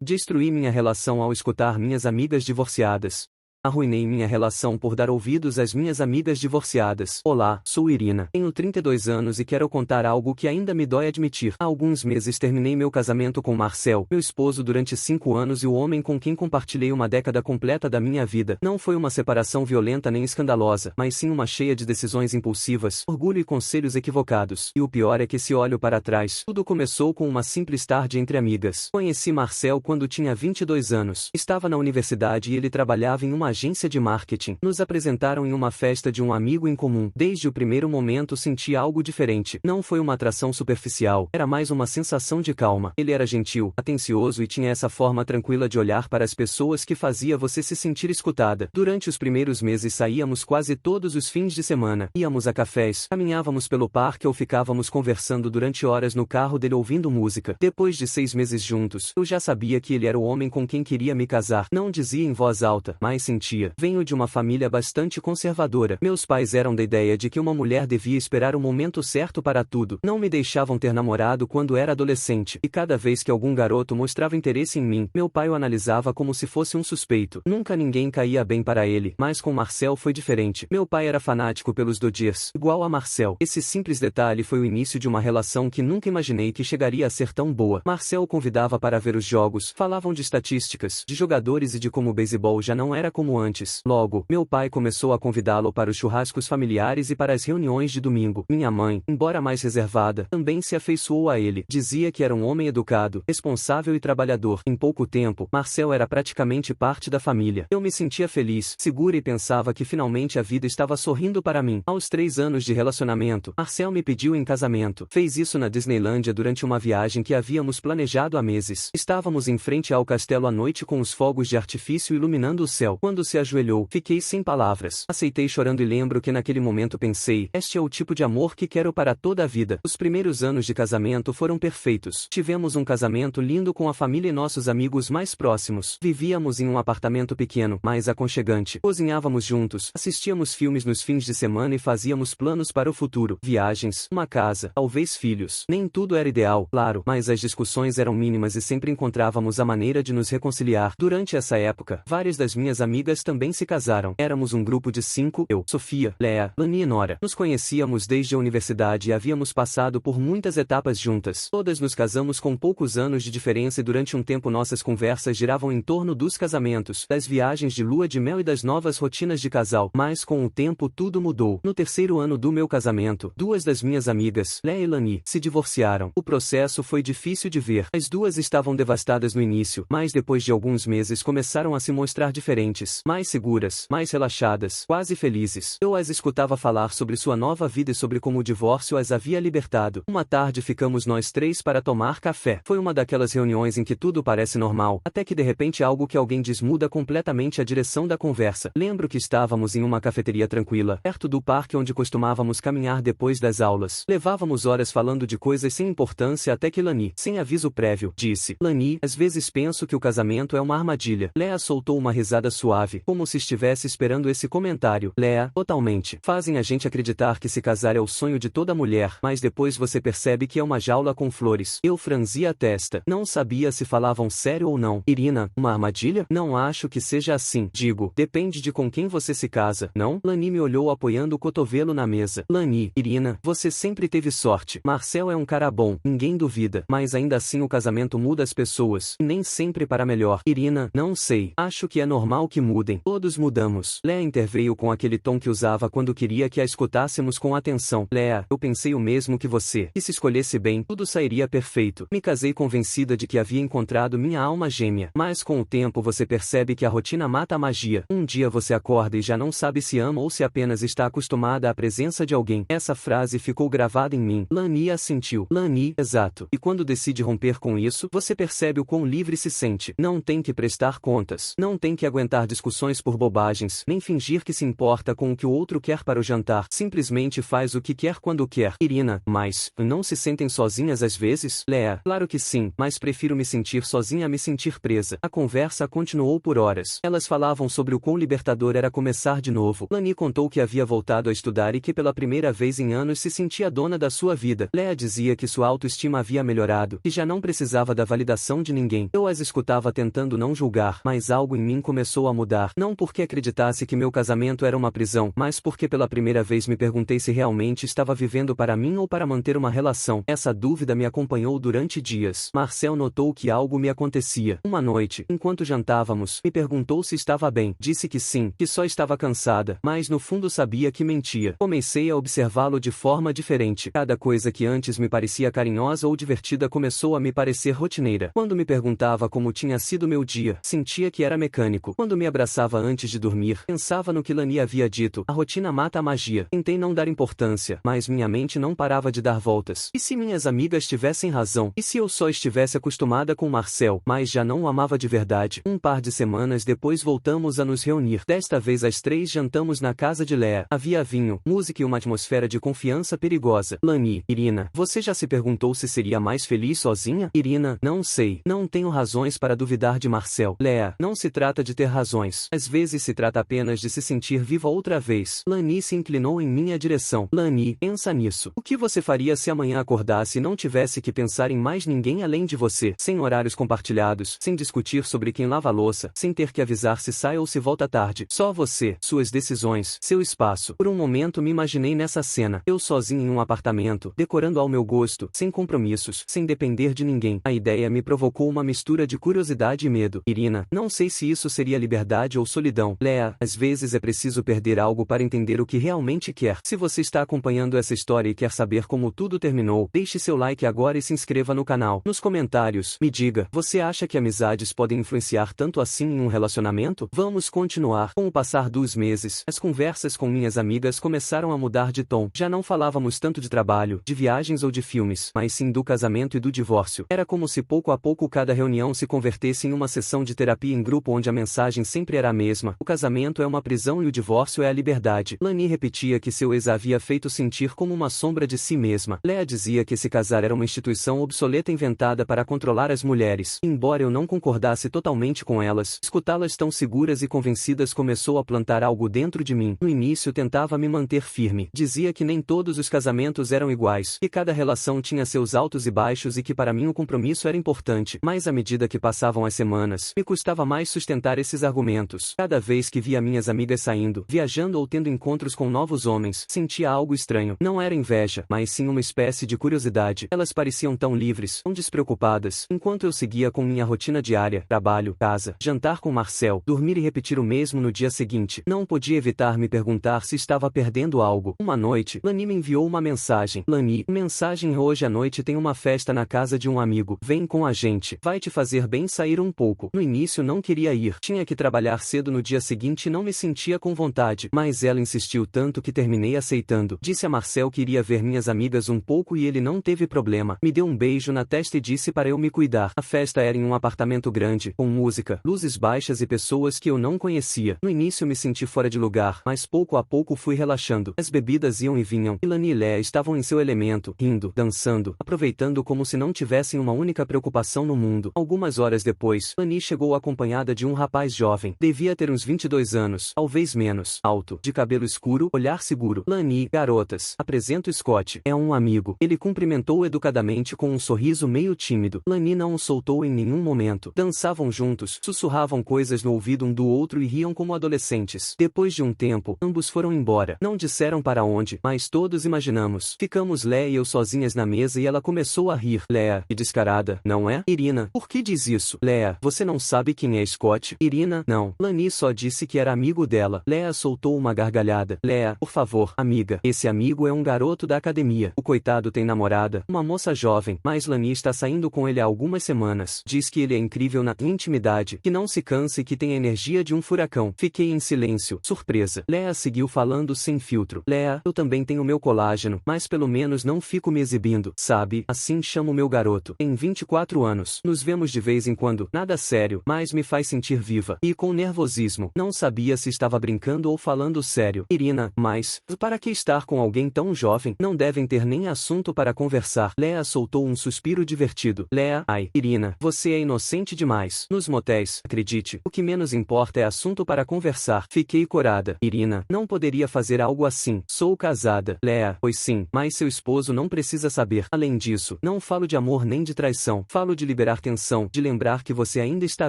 Destruí minha relação ao escutar minhas amigas divorciadas. Arruinei minha relação por dar ouvidos às minhas amigas divorciadas. Olá, sou Irina. Tenho 32 anos e quero contar algo que ainda me dói admitir. Há alguns meses terminei meu casamento com Marcel, meu esposo durante 5 anos e o homem com quem compartilhei uma década completa da minha vida. Não foi uma separação violenta nem escandalosa, mas sim uma cheia de decisões impulsivas, orgulho e conselhos equivocados. E o pior é que se olho para trás, tudo começou com uma simples tarde entre amigas. Conheci Marcel quando tinha 22 anos. Estava na universidade e ele trabalhava em uma agência de marketing. Nos apresentaram em uma festa de um amigo em comum. Desde o primeiro momento senti algo diferente. Não foi uma atração superficial, era mais uma sensação de calma. Ele era gentil, atencioso e tinha essa forma tranquila de olhar para as pessoas que fazia você se sentir escutada. Durante os primeiros meses saíamos quase todos os fins de semana. Íamos a cafés, caminhávamos pelo parque ou ficávamos conversando durante horas no carro dele ouvindo música. Depois de 6 meses juntos, eu já sabia que ele era o homem com quem queria me casar. Não dizia em voz alta, mas sentia. Venho de uma família bastante conservadora. Meus pais eram da ideia de que uma mulher devia esperar o momento certo para tudo. Não me deixavam ter namorado quando era adolescente. E cada vez que algum garoto mostrava interesse em mim, meu pai o analisava como se fosse um suspeito. Nunca ninguém caía bem para ele, mas com Marcel foi diferente. Meu pai era fanático pelos Dodgers, igual a Marcel. Esse simples detalhe foi o início de uma relação que nunca imaginei que chegaria a ser tão boa. Marcel o convidava para ver os jogos, falavam de estatísticas, de jogadores e de como o beisebol já não era como antes. Logo, meu pai começou a convidá-lo para os churrascos familiares e para as reuniões de domingo. Minha mãe, embora mais reservada, também se afeiçoou a ele. Dizia que era um homem educado, responsável e trabalhador. Em pouco tempo, Marcel era praticamente parte da família. Eu me sentia feliz, segura e pensava que finalmente a vida estava sorrindo para mim. Aos 3 anos de relacionamento, Marcel me pediu em casamento. Fez isso na Disneylândia durante uma viagem que havíamos planejado há meses. Estávamos em frente ao castelo à noite com os fogos de artifício iluminando o céu. Quando se ajoelhou, fiquei sem palavras. Aceitei chorando e lembro que naquele momento pensei, este é o tipo de amor que quero para toda a vida. Os primeiros anos de casamento foram perfeitos. Tivemos um casamento lindo com a família e nossos amigos mais próximos. Vivíamos em um apartamento pequeno, mas aconchegante. Cozinhávamos juntos, assistíamos filmes nos fins de semana e fazíamos planos para o futuro. Viagens, uma casa, talvez filhos. Nem tudo era ideal, claro, mas as discussões eram mínimas e sempre encontrávamos a maneira de nos reconciliar. Durante essa época, várias das minhas amigas também se casaram. Éramos um grupo de 5, eu, Sofia, Léa, Lani e Nora. Nos conhecíamos desde a universidade e havíamos passado por muitas etapas juntas. Todas nos casamos com poucos anos de diferença e durante um tempo nossas conversas giravam em torno dos casamentos, das viagens de lua de mel e das novas rotinas de casal. Mas com o tempo tudo mudou. No terceiro ano do meu casamento, 2 das minhas amigas, Léa e Lani, se divorciaram. O processo foi difícil de ver. As duas estavam devastadas no início, mas depois de alguns meses começaram a se mostrar diferentes. Mais seguras, mais relaxadas, quase felizes. Eu as escutava falar sobre sua nova vida e sobre como o divórcio as havia libertado. Uma tarde ficamos nós 3 para tomar café. Foi uma daquelas reuniões em que tudo parece normal, até que de repente algo que alguém diz muda completamente a direção da conversa. Lembro que estávamos em uma cafeteria tranquila, perto do parque onde costumávamos caminhar depois das aulas. Levávamos horas falando de coisas sem importância até que Lani, sem aviso prévio, disse: Lani, às vezes penso que o casamento é uma armadilha. Léa soltou uma risada suave, como se estivesse esperando esse comentário. Léa, totalmente. Fazem a gente acreditar que se casar é o sonho de toda mulher, mas depois você percebe que é uma jaula com flores. Eu franzi a testa. Não sabia se falavam sério ou não. Irina, uma armadilha? Não acho que seja assim. Digo, depende de com quem você se casa, não? Lani me olhou apoiando o cotovelo na mesa. Lani, Irina, você sempre teve sorte. Marcel é um cara bom, ninguém duvida, mas ainda assim o casamento muda as pessoas, e nem sempre para melhor. Irina, não sei. Acho que é normal que mudem. Todos mudamos. Léa interveio com aquele tom que usava quando queria que a escutássemos com atenção. Léa, eu pensei o mesmo que você. Que se escolhesse bem, tudo sairia perfeito. Me casei convencida de que havia encontrado minha alma gêmea. Mas com o tempo você percebe que a rotina mata a magia. Um dia você acorda e já não sabe se ama ou se apenas está acostumada à presença de alguém. Essa frase ficou gravada em mim. Lani assentiu. Lani, exato. E quando decide romper com isso, você percebe o quão livre se sente. Não tem que prestar contas. Não tem que aguentar discussões discussões por bobagens, nem fingir que se importa com o que o outro quer para o jantar. Simplesmente faz o que quer quando quer. Irina, mas, não se sentem sozinhas às vezes? Leah, claro que sim, mas prefiro me sentir sozinha a me sentir presa. A conversa continuou por horas. Elas falavam sobre o quão libertador era começar de novo. Lani contou que havia voltado a estudar e que pela primeira vez em anos se sentia dona da sua vida. Leah dizia que sua autoestima havia melhorado, que já não precisava da validação de ninguém. Eu as escutava tentando não julgar, mas algo em mim começou a mudar. Não porque acreditasse que meu casamento era uma prisão, mas porque pela primeira vez me perguntei se realmente estava vivendo para mim ou para manter uma relação. Essa dúvida me acompanhou durante dias. Marcel notou que algo me acontecia. Uma noite, enquanto jantávamos, me perguntou se estava bem. Disse que sim, que só estava cansada, mas no fundo sabia que mentia. Comecei a observá-lo de forma diferente. Cada coisa que antes me parecia carinhosa ou divertida começou a me parecer rotineira. Quando me perguntava como tinha sido meu dia, sentia que era mecânico. Quando me abraçava antes de dormir, pensava no que Lani havia dito. A rotina mata a magia. Tentei não dar importância, mas minha mente não parava de dar voltas. E se minhas amigas tivessem razão? E se eu só estivesse acostumada com Marcel, mas já não o amava de verdade? Um par de semanas depois voltamos a nos reunir. Desta vez às 3 jantamos na casa de Leah. Havia vinho, música e uma atmosfera de confiança perigosa. Lani, Irina, você já se perguntou se seria mais feliz sozinha? Irina, não sei. Não tenho razões para duvidar de Marcel. Leah, não se trata de ter razões. Às vezes se trata apenas de se sentir viva outra vez. Lani se inclinou em minha direção. Lani, pensa nisso. O que você faria se amanhã acordasse e não tivesse que pensar em mais ninguém além de você? Sem horários compartilhados, sem discutir sobre quem lava a louça, sem ter que avisar se sai ou se volta tarde. Só você, suas decisões, seu espaço. Por um momento me imaginei nessa cena. Eu sozinho em um apartamento, decorando ao meu gosto, sem compromissos, sem depender de ninguém. A ideia me provocou uma mistura de curiosidade e medo. Irina, não sei se isso seria liberdade ou solidão. Leah, às vezes é preciso perder algo para entender o que realmente quer. Se você está acompanhando essa história e quer saber como tudo terminou, deixe seu like agora e se inscreva no canal. Nos comentários, me diga, você acha que amizades podem influenciar tanto assim em um relacionamento? Vamos continuar. Com o passar dos meses, as conversas com minhas amigas começaram a mudar de tom. Já não falávamos tanto de trabalho, de viagens ou de filmes, mas sim do casamento e do divórcio. Era como se pouco a pouco cada reunião se convertesse em uma sessão de terapia em grupo onde a mensagem sempre era a mesma. O casamento é uma prisão e o divórcio é a liberdade. Lani repetia que seu ex a havia feito sentir como uma sombra de si mesma. Leah dizia que se casar era uma instituição obsoleta inventada para controlar as mulheres. Embora eu não concordasse totalmente com elas, escutá-las tão seguras e convencidas começou a plantar algo dentro de mim. No início tentava me manter firme. Dizia que nem todos os casamentos eram iguais, que cada relação tinha seus altos e baixos e que para mim o compromisso era importante. Mas à medida que passavam as semanas, me custava mais sustentar esses argumentos. Cada vez que via minhas amigas saindo, viajando ou tendo encontros com novos homens, sentia algo estranho. Não era inveja, mas sim uma espécie de curiosidade. Elas pareciam tão livres, tão despreocupadas, enquanto eu seguia com minha rotina diária, trabalho, casa, jantar com Marcel, dormir e repetir o mesmo no dia seguinte. Não podia evitar me perguntar se estava perdendo algo. Uma noite, Lani me enviou uma mensagem. Lani, mensagem: hoje à noite tem uma festa na casa de um amigo. Vem com a gente. Vai te fazer bem sair um pouco. No início não queria ir. Tinha que trabalhar cedo no dia seguinte e não me sentia com vontade. Mas ela insistiu tanto que terminei aceitando. Disse a Marcel que iria ver minhas amigas um pouco e ele não teve problema. Me deu um beijo na testa e disse para eu me cuidar. A festa era em um apartamento grande, com música, luzes baixas e pessoas que eu não conhecia. No início me senti fora de lugar, mas pouco a pouco fui relaxando. As bebidas iam e vinham, e Lani e Leah estavam em seu elemento, rindo, dançando, aproveitando como se não tivessem uma única preocupação no mundo. Algumas horas depois, Lani chegou acompanhada de um rapaz jovem. Devia ter uns 22 anos, talvez menos, alto, de cabelo escuro, olhar seguro. Lani, garotas, apresento Scott. É um amigo. Ele cumprimentou educadamente com um sorriso meio tímido. Lani não o soltou em nenhum momento. Dançavam juntos, sussurravam coisas no ouvido um do outro e riam como adolescentes. Depois de um tempo, ambos foram embora. Não disseram para onde, mas todos imaginamos. Ficamos Leah e eu sozinhas na mesa e ela começou a rir. Leah, que descarada, não é? Irina, por que diz isso? Leah, você não sabe quem é Scott? Irina, não. Lani só disse que era amigo dela. Leah soltou uma gargalhada. Leah, por favor, amiga. Esse amigo é um garoto da academia. O coitado tem namorada, uma moça jovem, mas Lani está saindo com ele há algumas semanas. Diz que ele é incrível na intimidade, que não se cansa e que tem a energia de um furacão. Fiquei em silêncio, surpresa. Leah seguiu falando sem filtro. Leah, eu também tenho meu colágeno, mas pelo menos não fico me exibindo, sabe? Assim chamo meu garoto. Tem 24 anos. Nos vemos de vez em quando, nada sério, mas me faz sentir viva. E com nervosismo. Não sabia se estava brincando ou falando sério. Irina, mas, para que estar com alguém tão jovem? Não devem ter nem assunto para conversar. Leah soltou um suspiro divertido. Leah, ai, Irina, você é inocente demais. Nos motéis, acredite, o que menos importa é assunto para conversar. Fiquei corada. Irina, não poderia fazer algo assim. Sou casada. Leah, pois sim, mas seu esposo não precisa saber. Além disso, não falo de amor nem de traição. Falo de liberar tensão, de lembrar que você ainda está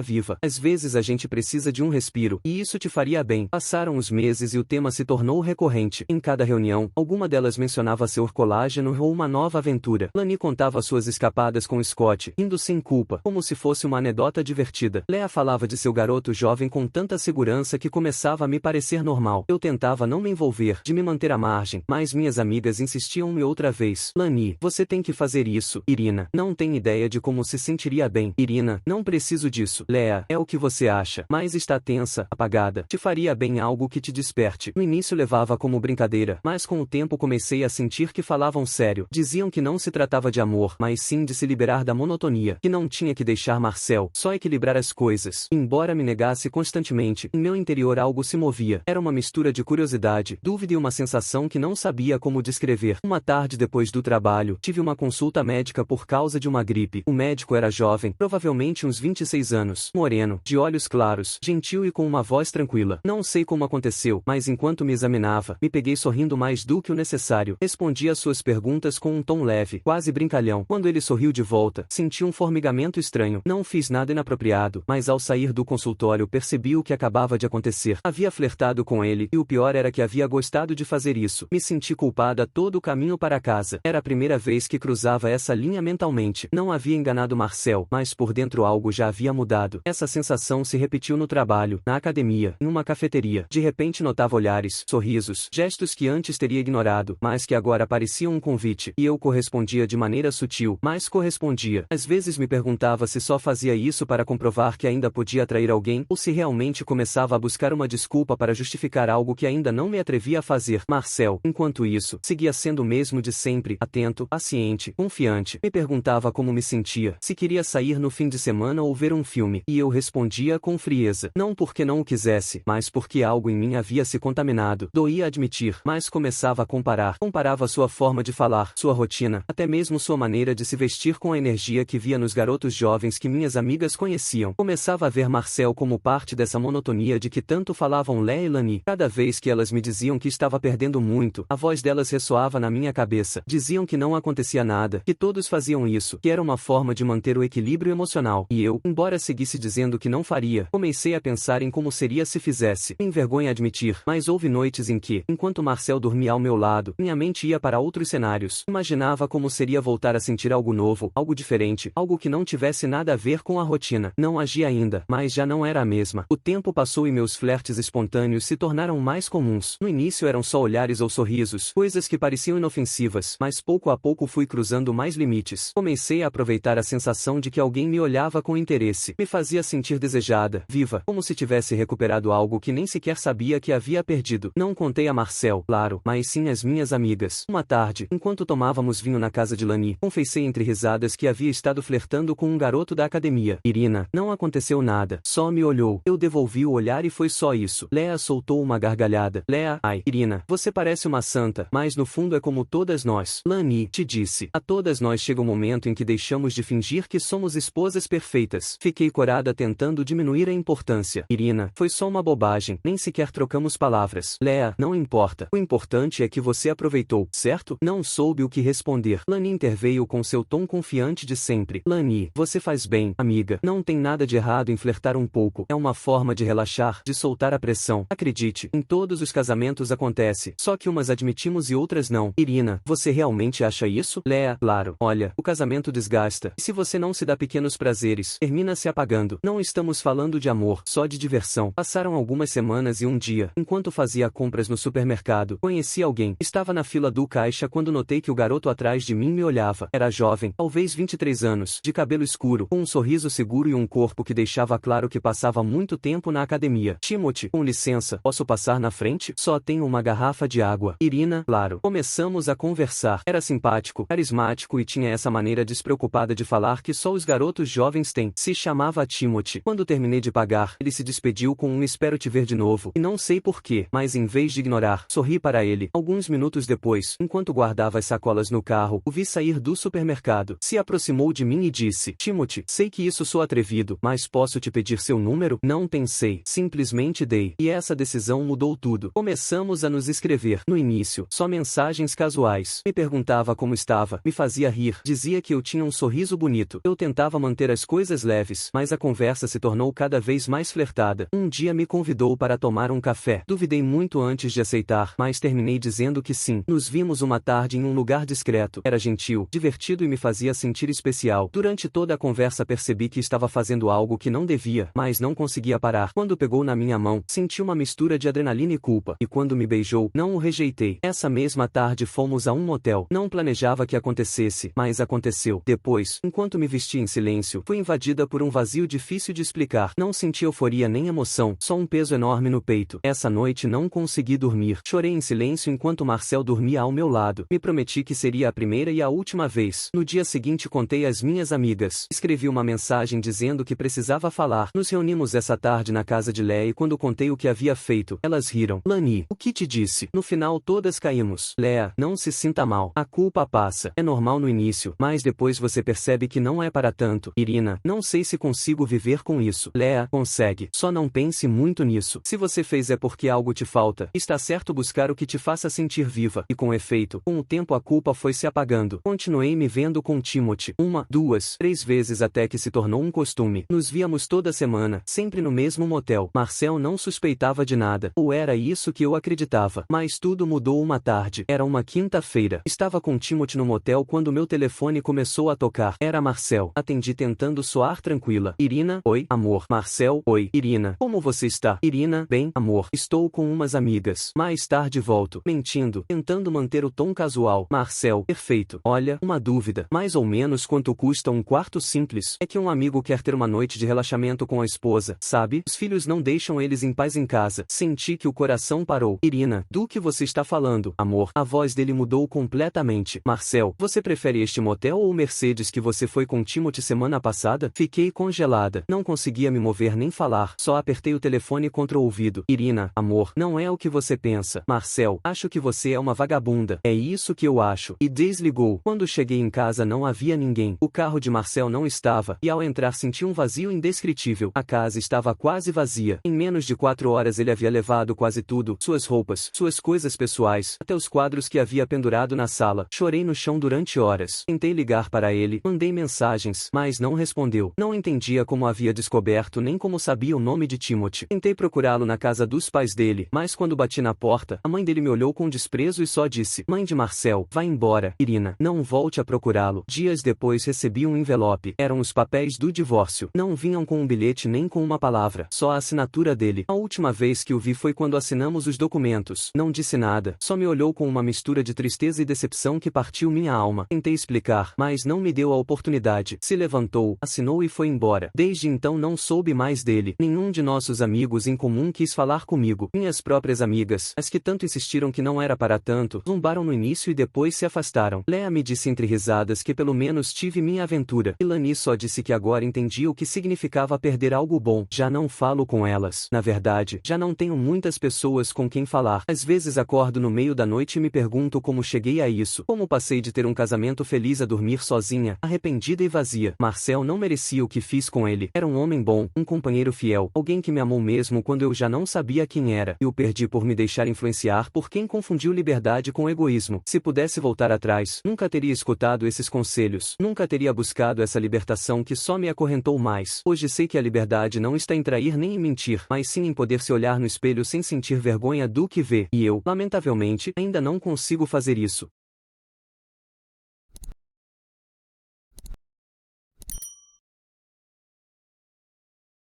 viva. Às vezes a gente precisa de um respiro, e isso te faria bem. Passaram os meses e o tema se tornou recorrente. Em cada reunião, alguma delas mencionava seu colágeno ou uma nova aventura. Lani contava suas escapadas com Scott, indo sem culpa, como se fosse uma anedota divertida. Leah falava de seu garoto jovem com tanta segurança que começava a me parecer normal. Eu tentava não me envolver, de me manter à margem, mas minhas amigas insistiam-me outra vez. Lani, você tem que fazer isso. Irina, não tem ideia de como se sentiria bem. Irina, não preciso disso. Leah, é o que você acha, mas está tensa, apagada. Te faria bem algo que te desperte. No início levava como brincadeira, mas com o tempo comecei a sentir que falavam sério. Diziam que não se tratava de amor, mas sim de se liberar da monotonia, que não tinha que deixar Marcel, só equilibrar as coisas. Embora me negasse constantemente, em meu interior algo se movia. Era uma mistura de curiosidade, dúvida e uma sensação que não sabia como descrever. Uma tarde depois do trabalho, tive uma consulta médica por causa de uma gripe. O médico era jovem, provavelmente uns 26 anos, moreno, de olhos claros, gentil e com uma voz tranquila. Não sei como aconteceu, mas enquanto me examinava, me peguei sorrindo mais do que o necessário. Respondi às suas perguntas com um tom leve, quase brincalhão. Quando ele sorriu de volta, senti um formigamento estranho. Não fiz nada inapropriado, mas ao sair do consultório percebi o que acabava de acontecer. Havia flertado com ele, e o pior era que havia gostado de fazer isso. Me senti culpada todo o caminho para casa. Era a primeira vez que cruzava essa linha mentalmente. Não havia enganado Marcel, mas por dentro algo já havia mudado. Essa sensação se repetiu no trabalho, na academia, em uma cafeteria. De repente notava olhares, sorrisos, gestos que antes teria ignorado, mas que agora pareciam um convite, e eu correspondia de maneira sutil, mas correspondia. Às vezes me perguntava se só fazia isso para comprovar que ainda podia atrair alguém, ou se realmente começava a buscar uma desculpa para justificar algo que ainda não me atrevia a fazer. Marcel, enquanto isso, seguia sendo o mesmo de sempre, atento, paciente, confiante. Me perguntava como me sentia, se queria sair no fim de semana ou ver um filme, e eu respondia com frieza. Não porque não o quisesse, mas porque algo em mim havia se contaminado. Doía admitir, mas começava a comparar. Comparava sua forma de falar, sua rotina, até mesmo sua maneira de se vestir com a energia que via nos garotos jovens que minhas amigas conheciam. Começava a ver Marcel como parte dessa monotonia de que tanto falavam Leah e Lani. Cada vez que elas me diziam que estava perdendo muito, a voz delas ressoava na minha cabeça. Diziam que não acontecia nada, que todos faziam isso, que era uma forma de manter o equilíbrio emocional. E eu, embora seguisse dizendo que não faria, comecei a pensar em como seria se fizesse. Me envergonha admitir, mas houve noites em que, enquanto Marcel dormia ao meu lado, minha mente ia para outros cenários. Imaginava como seria voltar a sentir algo novo, algo diferente, algo que não tivesse nada a ver com a rotina. Não agia ainda, mas já não era a mesma. O tempo passou e meus flertes espontâneos se tornaram mais comuns. No início eram só olhares ou sorrisos, coisas que pareciam inofensivas, mas pouco a pouco fui cruzando mais limites. Comecei a aproveitar a sensação de que alguém me olhava com interesse. Me fazia sentir desejada, viva, como se tivesse recuperado algo que nem sequer sabia que havia perdido. Não contei a Marcel, claro, mas sim às minhas amigas. Uma tarde, enquanto tomávamos vinho na casa de Lani, confessei entre risadas que havia estado flertando com um garoto da academia. Irina, não aconteceu nada, só me olhou. Eu devolvi o olhar e foi só isso. Leah soltou uma gargalhada. Leah, ai, Irina, você parece uma santa, mas no fundo é como todas nós. Lani, te disse, a todas nós chega um momento em que deixamos de fingir que somos esposas perfeitas. Fiquei corada tentando diminuir a importância. Irina, foi só uma bobagem, nem sequer trocamos palavras. Leah, não importa. O importante é que você aproveitou, certo? Não soube o que responder. Lani interveio com seu tom confiante de sempre. Lani, você faz bem, amiga. Não tem nada de errado em flertar um pouco. É uma forma de relaxar, de soltar a pressão. Acredite, em todos os casamentos acontece, só que umas admitimos e outras não. Irina, você realmente acha isso? Leah, claro. Olha, o casamento desgasta. E se você não se dá pequenos prazeres, termina se apagando. Não estamos falando de amor, só de diversão. Passaram algumas semanas e um dia, enquanto fazia compras no supermercado, conheci alguém. Estava na fila do caixa quando notei que o garoto atrás de mim me olhava. Era jovem, talvez 23 anos, de cabelo escuro, com um sorriso seguro e um corpo que deixava claro que passava muito tempo na academia. Timothy, com licença, posso passar na frente? Só tenho uma garrafa de água. Irina, claro. Começamos a conversar. Era simpático, carismático e tinha essa maneira despreocupada de falar que só os garotos jovens têm. Se chamava Timothy. Quando terminei de pagar, ignorar. Ele se despediu com um espero te ver de novo, e não sei porquê, mas em vez de ignorar, sorri para ele. Alguns minutos depois, enquanto guardava as sacolas no carro, o vi sair do supermercado. Se aproximou de mim e disse: Timothy, sei que isso sou atrevido, mas posso te pedir seu número? Não pensei, simplesmente dei. E essa decisão mudou tudo. Começamos a nos escrever. No início, só mensagens casuais. Me perguntava como estava, me fazia rir, dizia que eu tinha um sorriso bonito. Eu tentava manter as coisas leves, mas a conversa se tornou cada vez mais flertada. Um dia me convidou para tomar um café. Duvidei muito antes de aceitar, mas terminei dizendo que sim. Nos vimos uma tarde em um lugar discreto. Era gentil, divertido e me fazia sentir especial. Durante toda a conversa percebi que estava fazendo algo que não devia, mas não conseguia parar. Quando pegou na minha mão, senti uma mistura de adrenalina e culpa. E quando me beijou, não o rejeitei. Essa mesma tarde fomos a um motel. Não planejava que acontecesse, mas aconteceu. Depois, enquanto me vestia em silêncio, fui invadida por um vazio difícil de explicar. Não senti euforia nem emoção, só um peso enorme no peito. Essa noite não consegui dormir. Chorei em silêncio enquanto Marcel dormia ao meu lado. Me prometi que seria a primeira e a última vez. No dia seguinte contei às minhas amigas. Escrevi uma mensagem dizendo que precisava falar. Nos reunimos essa tarde na casa de Léa e quando contei o que havia feito, elas riram. Lani, o que te disse? No final todas caímos. Léa, não se sinta mal. A culpa passa. É normal no início, mas depois você percebe que não é para tanto. Irina, não sei se consigo viver com isso. Léa, consegue. Só não pense muito nisso. Se você fez é porque algo te falta. Está certo buscar o que te faça sentir viva. E com efeito, com o tempo a culpa foi se apagando. Continuei me vendo com Timothy. 1, 2, 3 vezes até que se tornou um costume. Nos víamos toda semana, sempre no mesmo motel. Marcel não suspeitava de nada. Ou era isso que eu acreditava. Mas tudo mudou uma tarde. Era uma quinta-feira. Estava com Timothy no motel quando meu telefone começou a tocar. Era Marcel. Atendi tentando soar tranquila. Irina, oi, amor. Marcel, oi, Irina. Como você está? Irina, bem, amor. Estou com umas amigas. Mais tarde volto. Mentindo, tentando manter o tom casual. Marcel, perfeito. Olha, uma dúvida. Mais ou menos quanto custa um quarto simples? É que um amigo quer ter uma noite de relaxamento com a esposa, sabe? Os filhos não deixam eles em paz em casa. Senti que o coração parou. Irina, do que você está falando, amor? A voz dele mudou completamente. Marcel, você prefere este motel ou o Mercedes que você foi com Timothy semana passada? Fiquei congelada. Não conseguia me mover nem falar. Só apertei o telefone contra o ouvido. Irina, amor, não é o que você pensa. Marcel, acho que você é uma vagabunda. É isso que eu acho. E desligou. Quando cheguei em casa não havia ninguém. O carro de Marcel não estava, e ao entrar senti um vazio indescritível. A casa estava quase vazia. Em menos de 4 horas ele havia levado quase tudo, suas roupas, suas coisas pessoais, até os quadros que havia pendurado na sala. Chorei no chão durante horas. Tentei ligar para ele, mandei mensagens, mas não respondeu. Não entendia como havia descoberto nem como sabia o nome de Timothy. Tentei procurá-lo na casa dos pais dele, mas quando bati na porta, a mãe dele me olhou com desprezo e só disse: Mãe de Marcel, vá embora. Irina, não volte a procurá-lo. Dias depois recebi um envelope. Eram os papéis do divórcio. Não vinham com um bilhete nem com uma palavra, só a assinatura dele. A última vez que o vi foi quando assinamos os documentos. Não disse nada, só me olhou com uma mistura de tristeza e decepção que partiu minha alma. Tentei explicar, mas não me deu a oportunidade. Se levantou, assinou e foi embora. Desde então não soube mais dele. Nenhum de nossos amigos em comum quis falar comigo. Minhas próprias amigas, as que tanto insistiram que não era para tanto, zombaram no início e depois se afastaram. Léa me disse entre risadas que pelo menos tive minha aventura. E Lani só disse que agora entendia o que significava perder algo bom. Já não falo com elas. Na verdade, já não tenho muitas pessoas com quem falar. Às vezes acordo no meio da noite e me pergunto como cheguei a isso. Como passei de ter um casamento feliz a dormir sozinha, arrependida e vazia. Marcel não merecia o que fiz com ele. Era um homem bom, um companheiro fiel, alguém que me amou mesmo quando eu já não sabia quem era. E o perdi por me deixar influenciar por quem confundiu liberdade com egoísmo. Se pudesse voltar atrás, nunca teria escutado esses conselhos. Nunca teria buscado essa libertação que só me acorrentou mais. Hoje sei que a liberdade não está em trair nem em mentir, mas sim em poder se olhar no espelho sem sentir vergonha do que vê. E eu, lamentavelmente, ainda não consigo fazer isso.